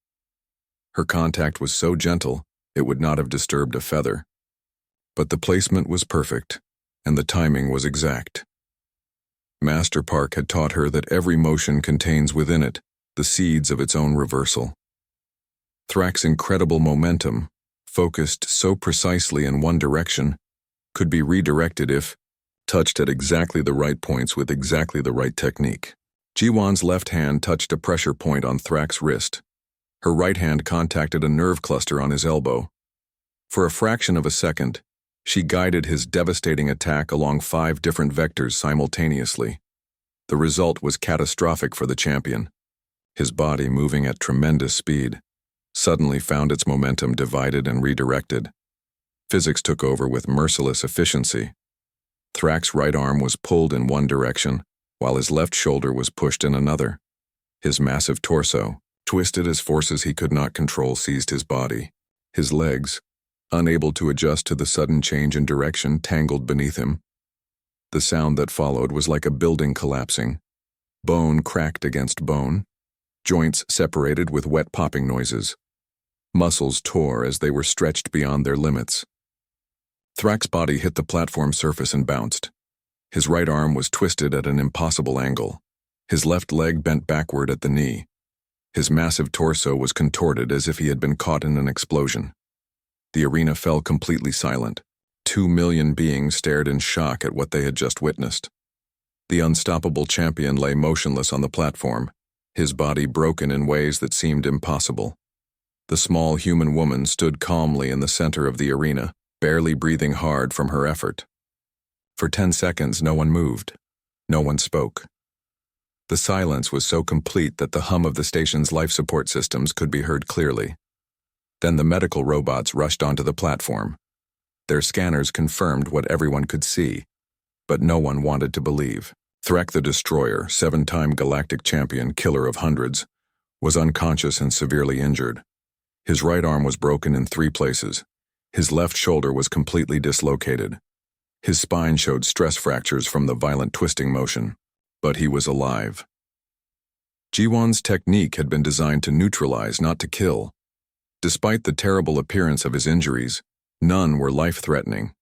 Her contact was so gentle, it would not have disturbed a feather. But the placement was perfect, and the timing was exact. Master Park had taught her that every motion contains within it the seeds of its own reversal. Thrax's incredible momentum, focused so precisely in one direction, could be redirected if touched at exactly the right points with exactly the right technique. Ji-won's left hand touched a pressure point on Thrax's wrist. Her right hand contacted a nerve cluster on his elbow. For a fraction of a second, she guided his devastating attack along 5 different vectors simultaneously. The result was catastrophic for the champion. His body, moving at tremendous speed, suddenly found its momentum divided and redirected. Physics took over with merciless efficiency. Thrax's right arm was pulled in one direction, while his left shoulder was pushed in another. His massive torso, twisted as forces he could not control, seized his body. His legs, unable to adjust to the sudden change in direction, tangled beneath him. The sound that followed was like a building collapsing. Bone cracked against bone. Joints separated with wet popping noises. Muscles tore as they were stretched beyond their limits. Thrax's body hit the platform surface and bounced. His right arm was twisted at an impossible angle. His left leg bent backward at the knee. His massive torso was contorted as if he had been caught in an explosion. The arena fell completely silent. 2 million beings stared in shock at what they had just witnessed. The unstoppable champion lay motionless on the platform, his body broken in ways that seemed impossible. The small human woman stood calmly in the center of the arena, barely breathing hard from her effort. For 10 seconds, no one moved. No one spoke. The silence was so complete that the hum of the station's life support systems could be heard clearly. Then the medical robots rushed onto the platform. Their scanners confirmed what everyone could see, but no one wanted to believe. Thrax the Destroyer, 7-time galactic champion, killer of hundreds, was unconscious and severely injured. His right arm was broken in 3 places. His left shoulder was completely dislocated. His spine showed stress fractures from the violent twisting motion, but he was alive. Ji-won's technique had been designed to neutralize, not to kill. Despite the terrible appearance of his injuries, none were life-threatening.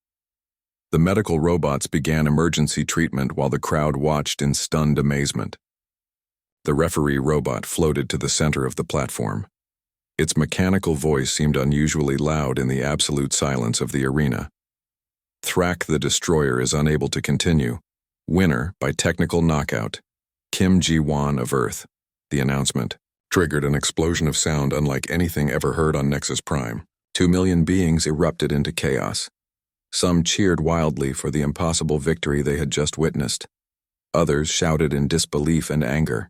The medical robots began emergency treatment while the crowd watched in stunned amazement. The referee robot floated to the center of the platform. Its mechanical voice seemed unusually loud in the absolute silence of the arena. Thrax the Destroyer is unable to continue. Winner by technical knockout, Kim Ji-won of Earth. The announcement triggered an explosion of sound unlike anything ever heard on Nexus Prime. 2 million beings erupted into chaos. Some cheered wildly for the impossible victory they had just witnessed. Others shouted in disbelief and anger.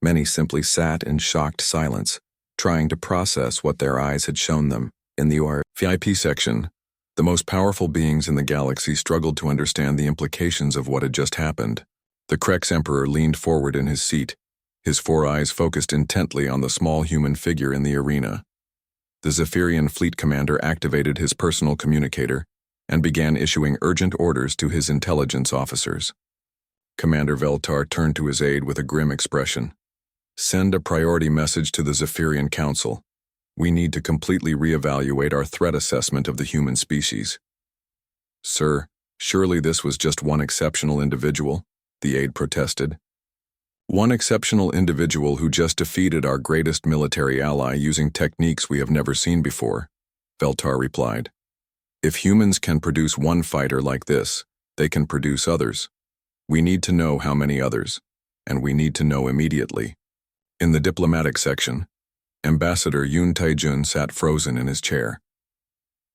Many simply sat in shocked silence, trying to process what their eyes had shown them. In the VIP section, the most powerful beings in the galaxy struggled to understand the implications of what had just happened. The Krex Emperor leaned forward in his seat, his four eyes focused intently on the small human figure in the arena. The Zephyrian fleet commander activated his personal communicator and began issuing urgent orders to his intelligence officers. Commander Veltar turned to his aide with a grim expression. "Send a priority message to the Zephyrian Council. We need to completely reevaluate our threat assessment of the human species." "Sir, surely this was just one exceptional individual," the aide protested. "One exceptional individual who just defeated our greatest military ally using techniques we have never seen before," Veltar replied. "If humans can produce one fighter like this, they can produce others. We need to know how many others, and we need to know immediately." In the diplomatic section, Ambassador Yun Taijun sat frozen in his chair.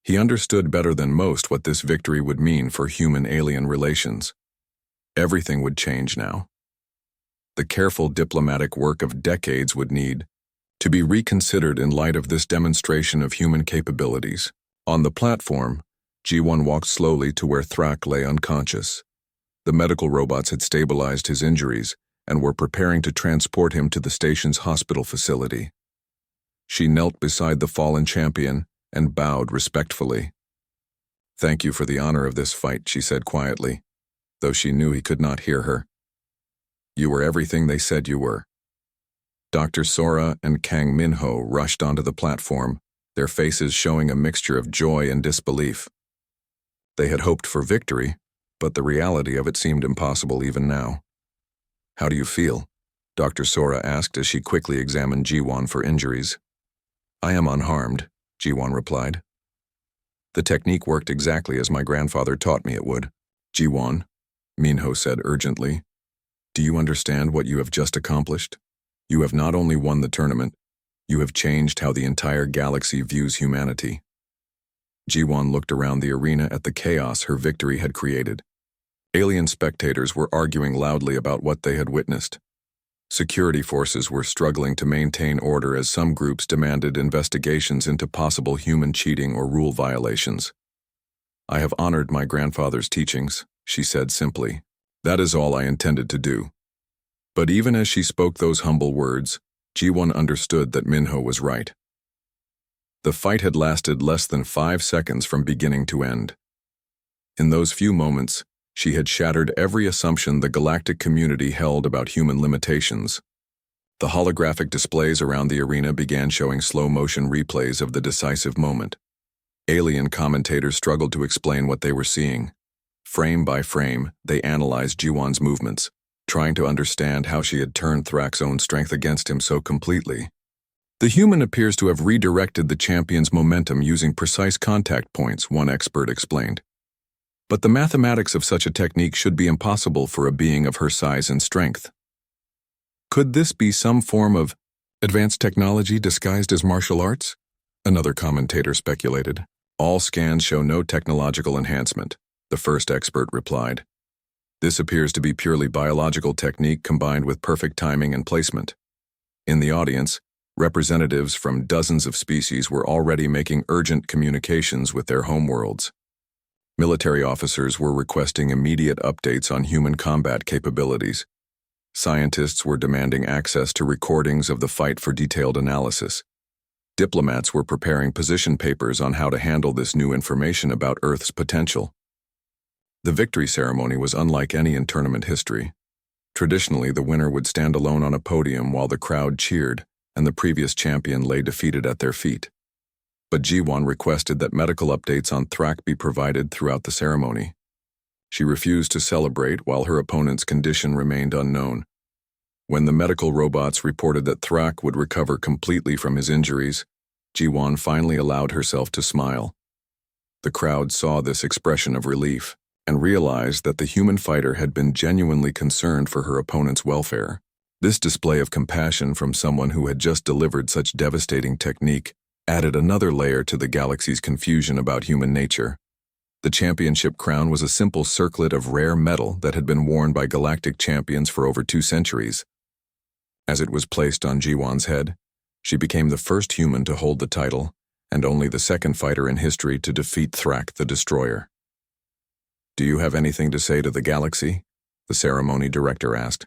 He understood better than most what this victory would mean for human-alien relations. Everything would change now. The careful diplomatic work of decades would need to be reconsidered in light of this demonstration of human capabilities. On the platform, G1 walked slowly to where Thrak lay unconscious. The medical robots had stabilized his injuries and were preparing to transport him to the station's hospital facility. She knelt beside the fallen champion and bowed respectfully. "Thank you for the honor of this fight," she said quietly, though she knew he could not hear her. "You were everything they said you were." Dr. Sora and Kang Minho rushed onto the platform, their faces showing a mixture of joy and disbelief. They had hoped for victory, but the reality of it seemed impossible even now. "How do you feel?" Dr. Sora asked as she quickly examined G1 for injuries. "I am unharmed," G1 replied. "The technique worked exactly as my grandfather taught me it would." "G1," Minho said urgently, "do you understand what you have just accomplished? You have not only won the tournament, you have changed how the entire galaxy views humanity." G1 looked around the arena at the chaos her victory had created. Alien spectators were arguing loudly about what they had witnessed. Security forces were struggling to maintain order as some groups demanded investigations into possible human cheating or rule violations. "I have honored my grandfather's teachings," she said simply. "That is all I intended to do." But even as she spoke those humble words, G1 understood that Minho was right. The fight had lasted less than 5 seconds from beginning to end. In those few moments, she had shattered every assumption the galactic community held about human limitations. The holographic displays around the arena began showing slow-motion replays of the decisive moment. Alien commentators struggled to explain what they were seeing. Frame by frame, they analyzed G1's movements, trying to understand how she had turned Thrak's own strength against him so completely. "The human appears to have redirected the champion's momentum using precise contact points," one expert explained. "But the mathematics of such a technique should be impossible for a being of her size and strength. Could this be some form of advanced technology disguised as martial arts?" Another commentator speculated. "All scans show no technological enhancement," the first expert replied. "This appears to be purely biological technique combined with perfect timing and placement." In the audience, representatives from dozens of species were already making urgent communications with their homeworlds. Military officers were requesting immediate updates on human combat capabilities. Scientists were demanding access to recordings of the fight for detailed analysis. Diplomats were preparing position papers on how to handle this new information about Earth's potential. The victory ceremony was unlike any in tournament history. Traditionally, the winner would stand alone on a podium while the crowd cheered, and the previous champion lay defeated at their feet. But G1 requested that medical updates on Thrak be provided throughout the ceremony. She refused to celebrate while her opponent's condition remained unknown. When the medical robots reported that Thrak would recover completely from his injuries, G1 finally allowed herself to smile. The crowd saw this expression of relief and realized that the human fighter had been genuinely concerned for her opponent's welfare. This display of compassion from someone who had just delivered such devastating technique added another layer to the galaxy's confusion about human nature. The championship crown was a simple circlet of rare metal that had been worn by galactic champions for over 2 centuries. As it was placed on G1's head, she became the first human to hold the title, and only the second fighter in history to defeat Thrak the Destroyer. "Do you have anything to say to the galaxy?" the ceremony director asked.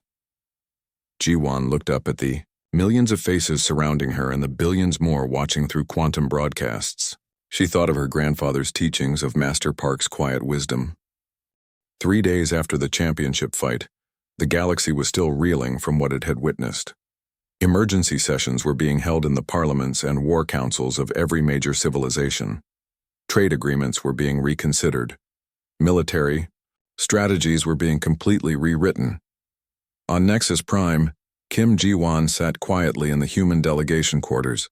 Jiwan looked up at the millions of faces surrounding her and the billions more watching through quantum broadcasts. She thought of her grandfather's teachings of Master Park's quiet wisdom. 3 days after the championship fight, the galaxy was still reeling from what it had witnessed. Emergency sessions were being held in the parliaments and war councils of every major civilization. Trade agreements were being reconsidered. Military strategies were being completely rewritten. On Nexus Prime, Kim Ji-won sat quietly in the human delegation quarters.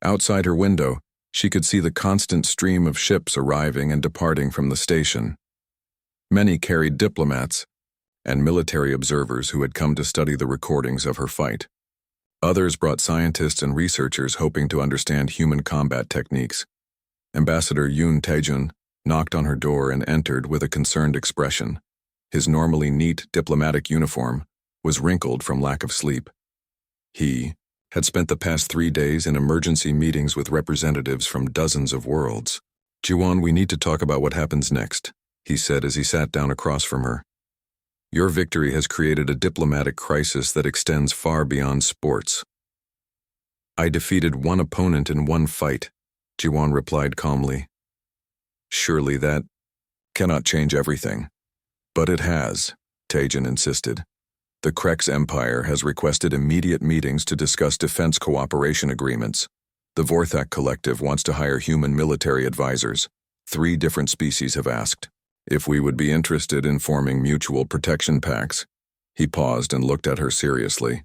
Outside her window, she could see the constant stream of ships arriving and departing from the station. Many carried diplomats and military observers who had come to study the recordings of her fight. Others brought scientists and researchers hoping to understand human combat techniques. Ambassador Yoon Taejun knocked on her door and entered with a concerned expression. His normally neat diplomatic uniform was wrinkled from lack of sleep. He had spent the past 3 days in emergency meetings with representatives from dozens of worlds. "Jiwon, we need to talk about what happens next," he said as he sat down across from her. "Your victory has created a diplomatic crisis that extends far beyond sports." "I defeated one opponent in one fight," Jiwon replied calmly. "Surely that cannot change everything." "But it has," Taejin insisted. "The Krex Empire has requested immediate meetings to discuss defense cooperation agreements. The Vorthak Collective wants to hire human military advisors. 3 different species have asked if we would be interested in forming mutual protection pacts." He paused and looked at her seriously.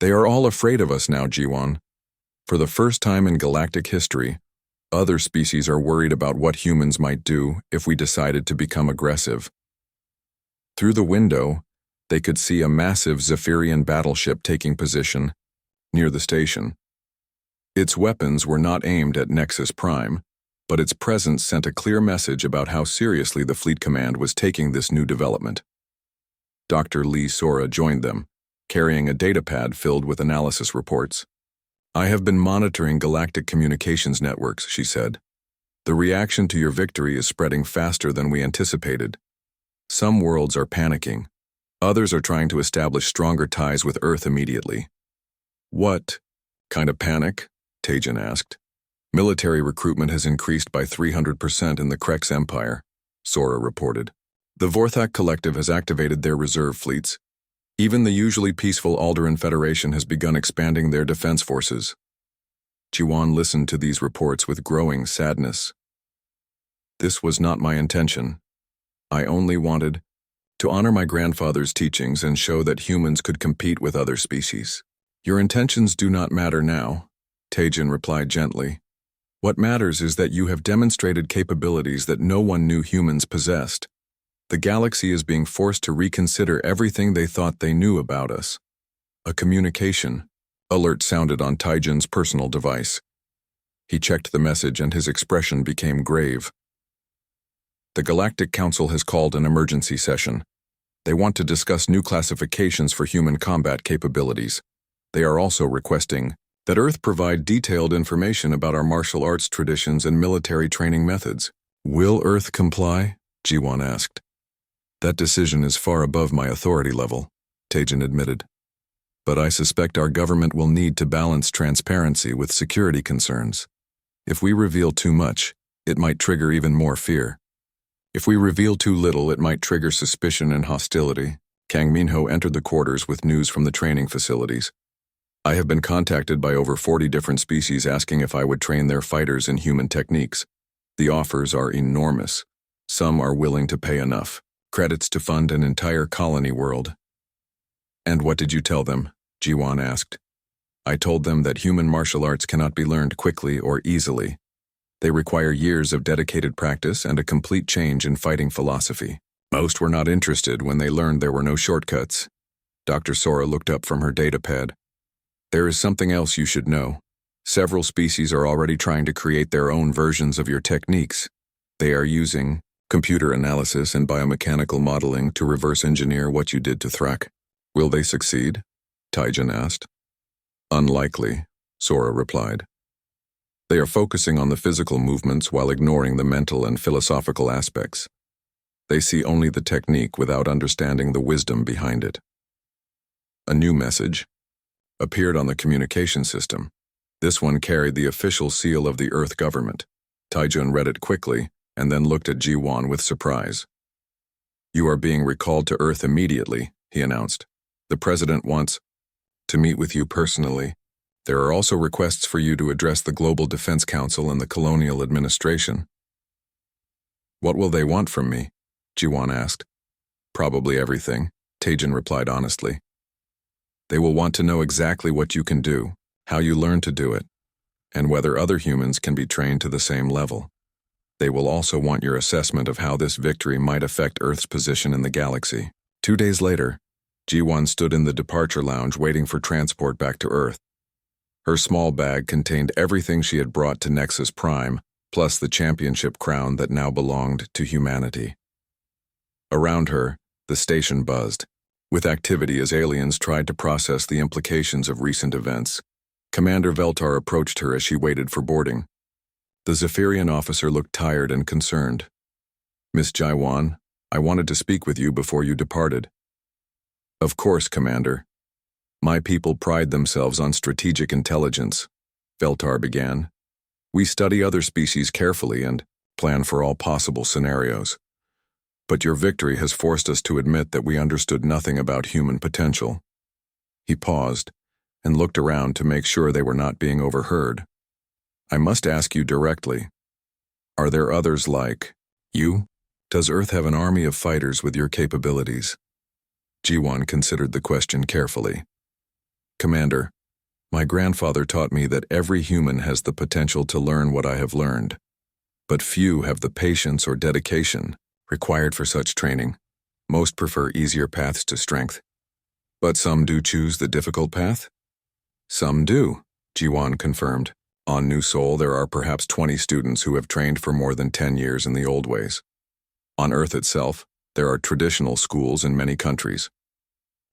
"They are all afraid of us now, Jiwon. For the first time in galactic history, other species are worried about what humans might do if we decided to become aggressive." Through the window, they could see a massive Zephyrian battleship taking position near the station. Its weapons were not aimed at Nexus Prime, but its presence sent a clear message about how seriously the Fleet Command was taking this new development. Dr. Lee Sora joined them, carrying a datapad filled with analysis reports. "I have been monitoring galactic communications networks," she said. "The reaction to your victory is spreading faster than we anticipated. Some worlds are panicking. Others are trying to establish stronger ties with Earth immediately." "What kind of panic?" Taejin asked. "Military recruitment has increased by 300% in the Krex Empire," Sora reported. "The Vorthak Collective has activated their reserve fleets. Even the usually peaceful Alderaan Federation has begun expanding their defense forces." Jiwon listened to these reports with growing sadness. "This was not my intention. I only wanted to honor my grandfather's teachings and show that humans could compete with other species." "Your intentions do not matter now," Taejin replied gently. "What matters is that you have demonstrated capabilities that no one knew humans possessed. The galaxy is being forced to reconsider everything they thought they knew about us." A communication alert sounded on Taejin's personal device. He checked the message and his expression became grave. "The Galactic Council has called an emergency session. They want to discuss new classifications for human combat capabilities. They are also requesting that Earth provide detailed information about our martial arts traditions and military training methods." "Will Earth comply?" Jiwon asked. "That decision is far above my authority level," Taejin admitted. "But I suspect our government will need to balance transparency with security concerns. If we reveal too much, it might trigger even more fear. If we reveal too little, it might trigger suspicion and hostility." Kang Minho entered the quarters with news from the training facilities. "I have been contacted by over 40 different species asking if I would train their fighters in human techniques. The offers are enormous. Some are willing to pay enough credits to fund an entire colony world." "And what did you tell them?" Jiwon asked. "I told them that human martial arts cannot be learned quickly or easily. They require years of dedicated practice and a complete change in fighting philosophy." Most were not interested when they learned there were no shortcuts. Dr. Sora looked up from her datapad. "There is something else you should know. Several species are already trying to create their own versions of your techniques. They are using computer analysis and biomechanical modeling to reverse engineer what you did to Thrak." "Will they succeed?" Taejin asked. "Unlikely," Sora replied. "They are focusing on the physical movements while ignoring the mental and philosophical aspects. They see only the technique without understanding the wisdom behind it. A new message appeared on the communication system. This one carried the official seal of the Earth government. Taijun read it quickly and then looked at Ji-won with surprise. "You are being recalled to Earth immediately," he announced. "The president wants to meet with you personally. There are also requests for you to address the Global Defense Council and the Colonial Administration." "What will they want from me?" Ji-won asked. "Probably everything," Taijun replied honestly. "They will want to know exactly what you can do, how you learn to do it, and whether other humans can be trained to the same level. They will also want your assessment of how this victory might affect Earth's position in the galaxy." 2 days later, Ji-won stood in the departure lounge waiting for transport back to Earth. Her small bag contained everything she had brought to Nexus Prime, plus the championship crown that now belonged to humanity. Around her, the station buzzed with activity as aliens tried to process the implications of recent events. Commander Veltar approached her as she waited for boarding. The Zephyrian officer looked tired and concerned. "Miss Ji-won, I wanted to speak with you before you departed." "Of course, Commander. My people pride themselves on strategic intelligence," Veltar began. "We study other species carefully and plan for all possible scenarios. But your victory has forced us to admit that we understood nothing about human potential." He paused and looked around to make sure they were not being overheard. "I must ask you directly. Are there others like you? Does Earth have an army of fighters with your capabilities?" Ji-won considered the question carefully. "Commander, my grandfather taught me that every human has the potential to learn what I have learned, but few have the patience or dedication required for such training. Most prefer easier paths to strength. But some do choose the difficult path?" "Some do," Ji-won confirmed. "On New Sol, there are perhaps 20 students who have trained for more than 10 years in the old ways. On Earth itself, there are traditional schools in many countries.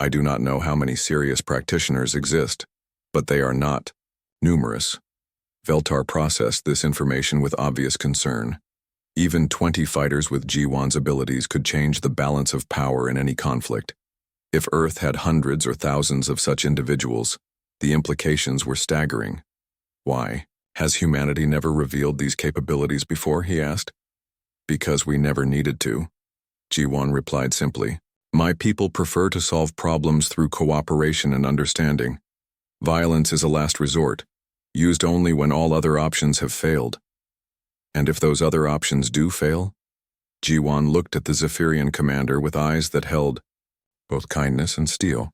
I do not know how many serious practitioners exist, but they are not numerous." Veltar processed this information with obvious concern. Even 20 fighters with Ji-won's abilities could change the balance of power in any conflict. If Earth had hundreds or thousands of such individuals, the implications were staggering. "Why? Has humanity never revealed these capabilities before?" he asked. "Because we never needed to," Ji-won replied simply. "My people prefer to solve problems through cooperation and understanding. Violence is a last resort, used only when all other options have failed. And if those other options do fail?" Ji-won looked at the Zephyrian commander with eyes that held both kindness and steel.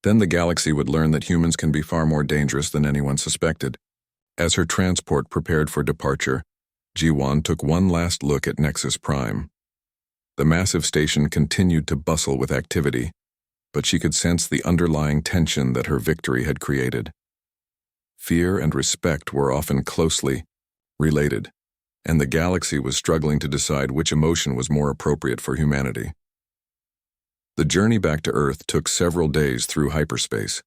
"Then the galaxy would learn that humans can be far more dangerous than anyone suspected." As her transport prepared for departure, Ji-won took one last look at Nexus Prime. The massive station continued to bustle with activity, but she could sense the underlying tension that her victory had created. Fear and respect were often closely related, and the galaxy was struggling to decide which emotion was more appropriate for humanity. The journey back to Earth took several days through hyperspace.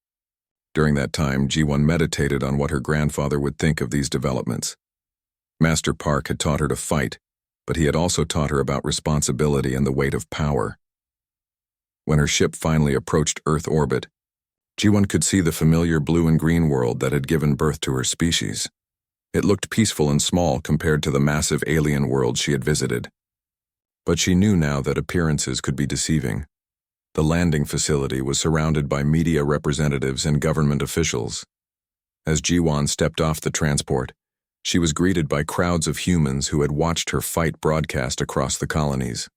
During that time, Ji-won meditated on what her grandfather would think of these developments. Master Park had taught her to fight, but he had also taught her about responsibility and the weight of power. When her ship finally approached Earth orbit, Ji-won could see the familiar blue and green world that had given birth to her species. It looked peaceful and small compared to the massive alien world she had visited. But she knew now that appearances could be deceiving. The landing facility was surrounded by media representatives and government officials. As Ji-won stepped off the transport, she was greeted by crowds of humans who had watched her fight broadcast across the colonies.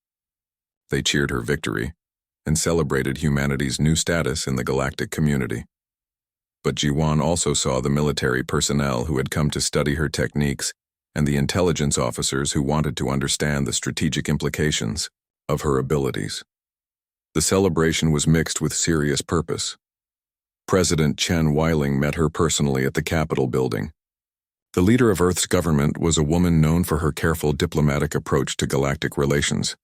They cheered her victory and celebrated humanity's new status in the galactic community. But Ji-won also saw the military personnel who had come to study her techniques and the intelligence officers who wanted to understand the strategic implications of her abilities. The celebration was mixed with serious purpose. President Chen Weiling met her personally at the Capitol building. The leader of Earth's government was a woman known for her careful diplomatic approach to galactic relations,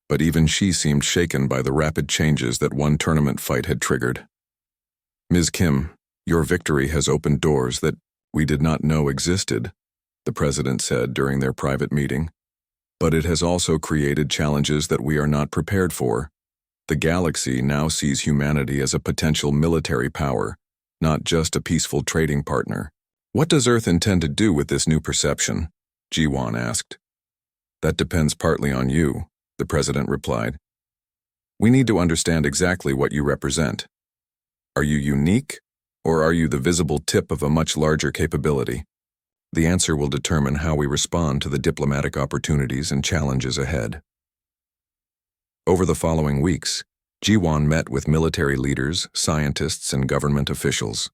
but even she seemed shaken by the rapid changes that one tournament fight had triggered. "Ms. Kim, your victory has opened doors that we did not know existed," the president said during their private meeting. But it has also created challenges that we are not prepared for. The galaxy now sees humanity as a potential military power, not just a peaceful trading partner. What does Earth intend to do with this new perception? Jiwan asked. That depends partly on you, the president replied. We need to understand exactly what you represent. Are you unique, or are you the visible tip of a much larger capability? The answer will determine how we respond to the diplomatic opportunities and challenges ahead. Over the following weeks, Jiwan met with military leaders, scientists, and government officials.